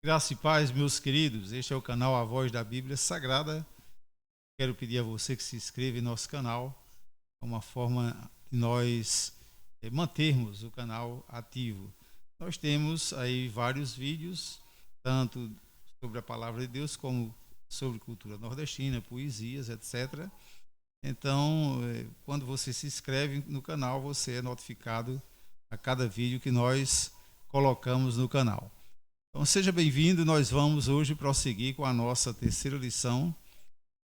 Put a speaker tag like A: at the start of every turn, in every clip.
A: Graça e paz, meus queridos. Este é o canal A Voz da Bíblia Sagrada. Quero pedir a você que se inscreva em nosso canal. É uma forma de nós mantermos o canal ativo. Nós temos aí vários vídeos, tanto sobre a palavra de Deus como sobre cultura nordestina, poesias, etc. Então, quando você se inscreve no canal, você é notificado a cada vídeo que nós colocamos no canal. Então, seja bem-vindo. Nós vamos hoje prosseguir com a nossa terceira lição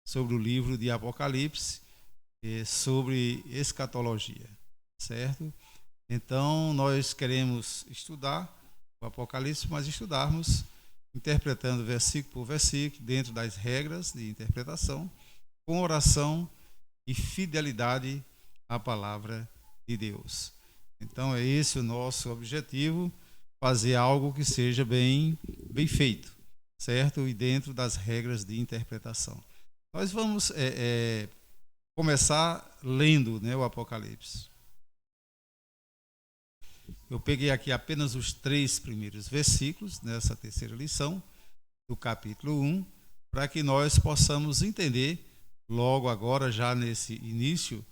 A: sobre o livro de Apocalipse, sobre escatologia, certo? Então, nós queremos estudar o Apocalipse, mas estudarmos interpretando versículo por versículo, dentro das regras de interpretação, com oração e fidelidade à palavra de Deus. Então, é esse o nosso objetivo, fazer algo que seja bem feito, certo? E dentro das regras de interpretação. Nós vamos começar lendo, né, o Apocalipse. Eu peguei aqui apenas os 3 primeiros versículos nessa terceira lição, do capítulo 1, para que nós possamos entender, logo agora, já nesse início,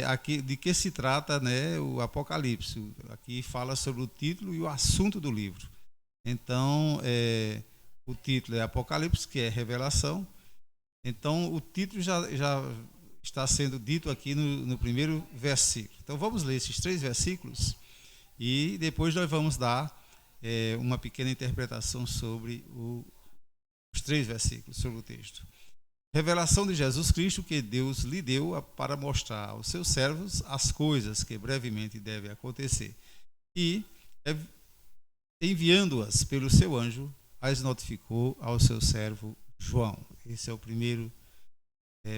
A: aqui, de que se trata, né, o Apocalipse. Aqui fala sobre o título e o assunto do livro. Então, o título é Apocalipse, que é revelação. Então, o título já está sendo dito aqui no primeiro versículo. Então, vamos ler esses 3 versículos e depois nós vamos dar uma pequena interpretação sobre os 3 versículos, sobre o texto. Revelação de Jesus Cristo que Deus lhe deu para mostrar aos seus servos as coisas que brevemente devem acontecer. E, enviando-as pelo seu anjo, as notificou ao seu servo João. Esse é o primeiro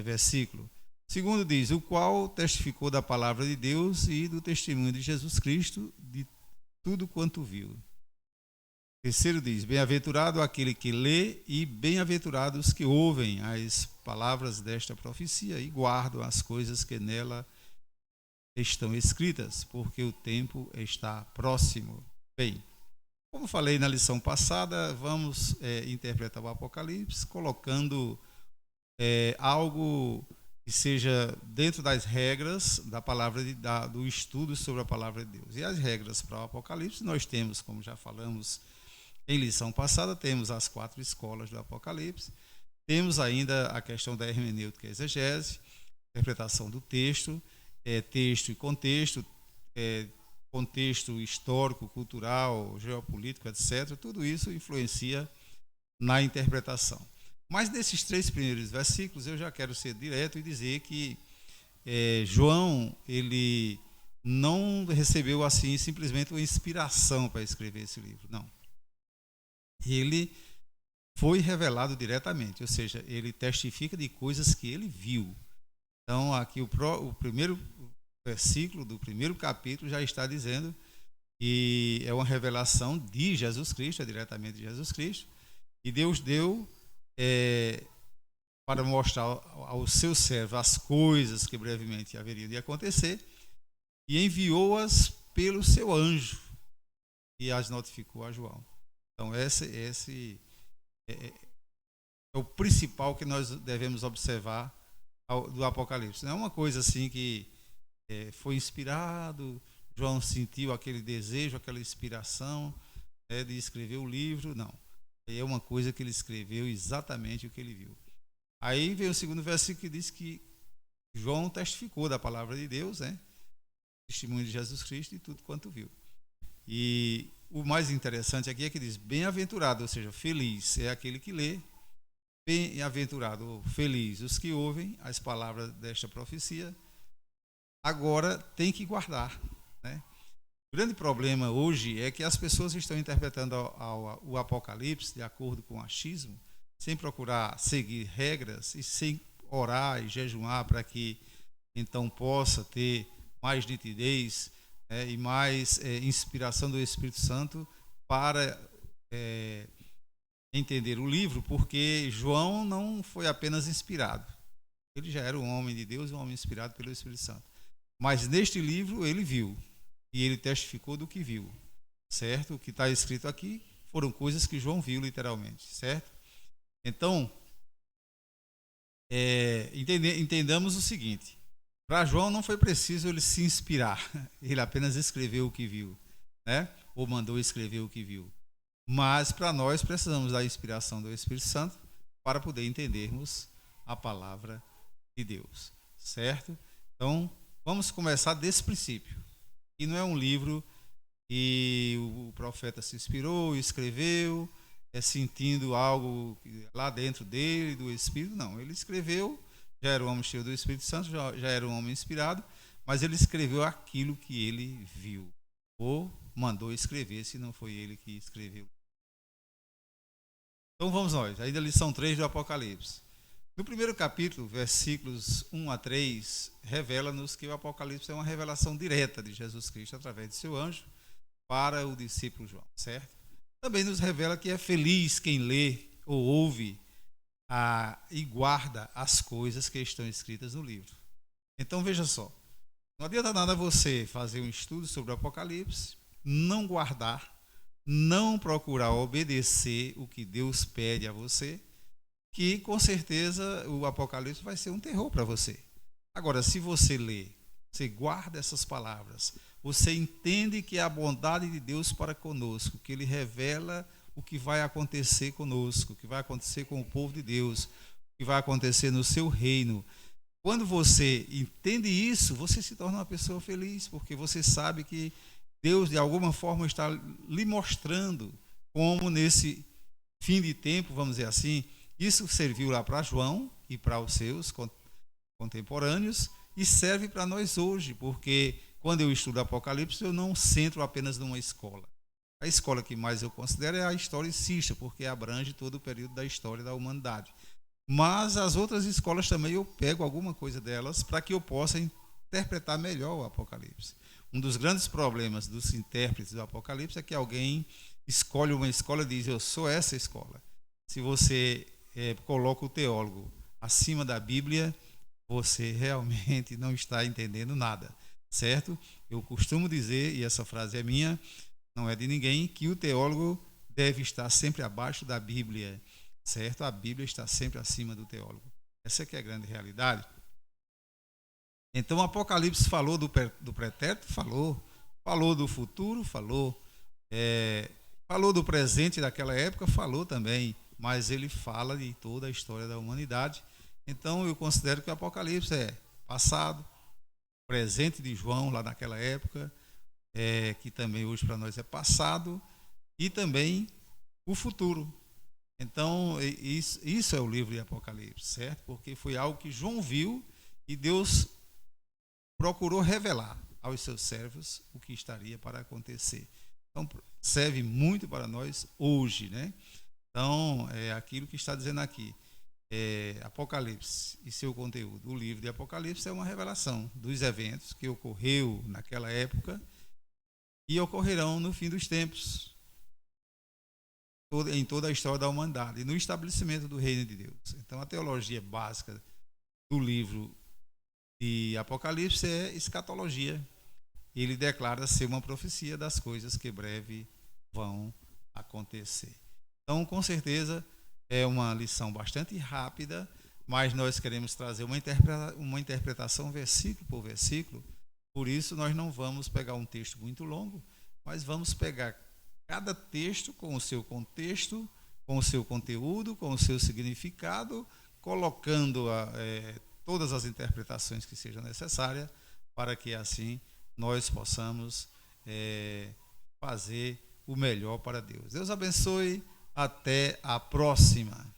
A: versículo. Segundo diz, o qual testificou da palavra de Deus e do testemunho de Jesus Cristo, de tudo quanto viu. Terceiro diz, bem-aventurado aquele que lê e bem-aventurados que ouvem as palavras desta profecia e guardam as coisas que nela estão escritas, porque o tempo está próximo. Bem, como falei na lição passada, vamos interpretar o Apocalipse colocando algo que seja dentro das regras da palavra do estudo sobre a palavra de Deus. E as regras para o Apocalipse nós temos, como já falamos em lição passada, temos as 4 escolas do Apocalipse, temos ainda a questão da hermenêutica e exegese, interpretação do texto, texto e contexto, contexto histórico, cultural, geopolítico, etc. Tudo isso influencia na interpretação. Mas nesses 3 primeiros versículos eu já quero ser direto e dizer que João, ele não recebeu assim simplesmente uma inspiração para escrever esse livro, não. Ele foi revelado diretamente, ou seja, ele testifica de coisas que ele viu. Então, aqui o primeiro versículo do primeiro capítulo já está dizendo que é uma revelação de Jesus Cristo, é diretamente de Jesus Cristo, e Deus deu para mostrar ao seu servo as coisas que brevemente haveriam de acontecer, e enviou-as pelo seu anjo, e as notificou a João. Então, esse é o principal que nós devemos observar do Apocalipse. Não é uma coisa assim que foi inspirado, João sentiu aquele desejo, aquela inspiração de escrever o livro, não. É uma coisa que ele escreveu exatamente o que ele viu. Aí vem o segundo versículo que diz que João testificou da palavra de Deus, testemunho de Jesus Cristo e tudo quanto viu. E o mais interessante aqui é que diz bem-aventurado, ou seja, feliz é aquele que lê, bem-aventurado ou feliz os que ouvem as palavras desta profecia. Agora tem que guardar, né? O grande problema hoje é que as pessoas estão interpretando o Apocalipse de acordo com o achismo, sem procurar seguir regras e sem orar e jejuar para que então possa ter mais nitidez e mais inspiração do Espírito Santo para entender o livro, porque João não foi apenas inspirado. Ele já era um homem de Deus, um homem inspirado pelo Espírito Santo. Mas neste livro ele viu, e ele testificou do que viu, certo? O que está escrito aqui foram coisas que João viu literalmente, certo? Então, entendamos o seguinte: para João não foi preciso ele se inspirar, ele apenas escreveu o que viu, né? Ou mandou escrever o que viu. Mas para nós precisamos da inspiração do Espírito Santo para poder entendermos a palavra de Deus, certo? Então, vamos começar desse princípio. E não é um livro que o profeta se inspirou e escreveu, sentindo algo lá dentro dele, do Espírito. Não, ele escreveu, já era um homem cheio do Espírito Santo, já era um homem inspirado, mas ele escreveu aquilo que ele viu, ou mandou escrever, se não foi ele que escreveu. Então vamos nós, ainda lição 3 do Apocalipse. No primeiro capítulo, versículos 1 a 3, revela-nos que o Apocalipse é uma revelação direta de Jesus Cristo através de seu anjo para o discípulo João, certo? Também nos revela que é feliz quem lê ou ouve e guarda as coisas que estão escritas no livro. Então veja só, não adianta nada você fazer um estudo sobre o Apocalipse, não guardar, não procurar obedecer o que Deus pede a você, que com certeza o Apocalipse vai ser um terror para você. Agora, se você lê, você guarda essas palavras, você entende que é a bondade de Deus para conosco, que Ele revela o que vai acontecer conosco, o que vai acontecer com o povo de Deus, o que vai acontecer no seu reino. Quando você entende isso, você se torna uma pessoa feliz, porque você sabe que Deus, de alguma forma, está lhe mostrando como nesse fim de tempo, vamos dizer assim, isso serviu lá para João e para os seus contemporâneos e serve para nós hoje, porque quando eu estudo Apocalipse, eu não centro apenas numa escola. A escola que mais eu considero é a historicista, porque abrange todo o período da história da humanidade. Mas as outras escolas também eu pego alguma coisa delas para que eu possa interpretar melhor o Apocalipse. Um dos grandes problemas dos intérpretes do Apocalipse é que alguém escolhe uma escola e diz: eu sou essa escola. Se você coloca o teólogo acima da Bíblia, você realmente não está entendendo nada, certo? Eu costumo dizer, e essa frase é minha, não é de ninguém, que o teólogo deve estar sempre abaixo da Bíblia, certo? A Bíblia está sempre acima do teólogo. Essa é que é a grande realidade. Então o Apocalipse falou do pretérito? Falou do futuro? Falou do presente daquela época? Falou também, mas ele fala de toda a história da humanidade. Então eu considero que o Apocalipse é passado, presente de João lá naquela época, que também hoje para nós é passado, e também o futuro. Então isso é o livro de Apocalipse, certo? Porque foi algo que João viu e Deus procurou revelar aos seus servos o que estaria para acontecer. Então serve muito para nós hoje, né? Então é aquilo que está dizendo aqui. Apocalipse e seu conteúdo. O livro de Apocalipse é uma revelação dos eventos que ocorreu naquela época e ocorrerão no fim dos tempos, em toda a história da humanidade e no estabelecimento do reino de Deus. Então a teologia básica do livro de Apocalipse é escatologia. Ele declara ser uma profecia das coisas que breve vão acontecer. Então, com certeza, é uma lição bastante rápida, mas nós queremos trazer uma interpretação versículo por versículo. Por isso, nós não vamos pegar um texto muito longo, mas vamos pegar cada texto com o seu contexto, com o seu conteúdo, com o seu significado, colocando todas as interpretações que sejam necessárias para que assim nós possamos fazer o melhor para Deus. Deus abençoe. Até a próxima.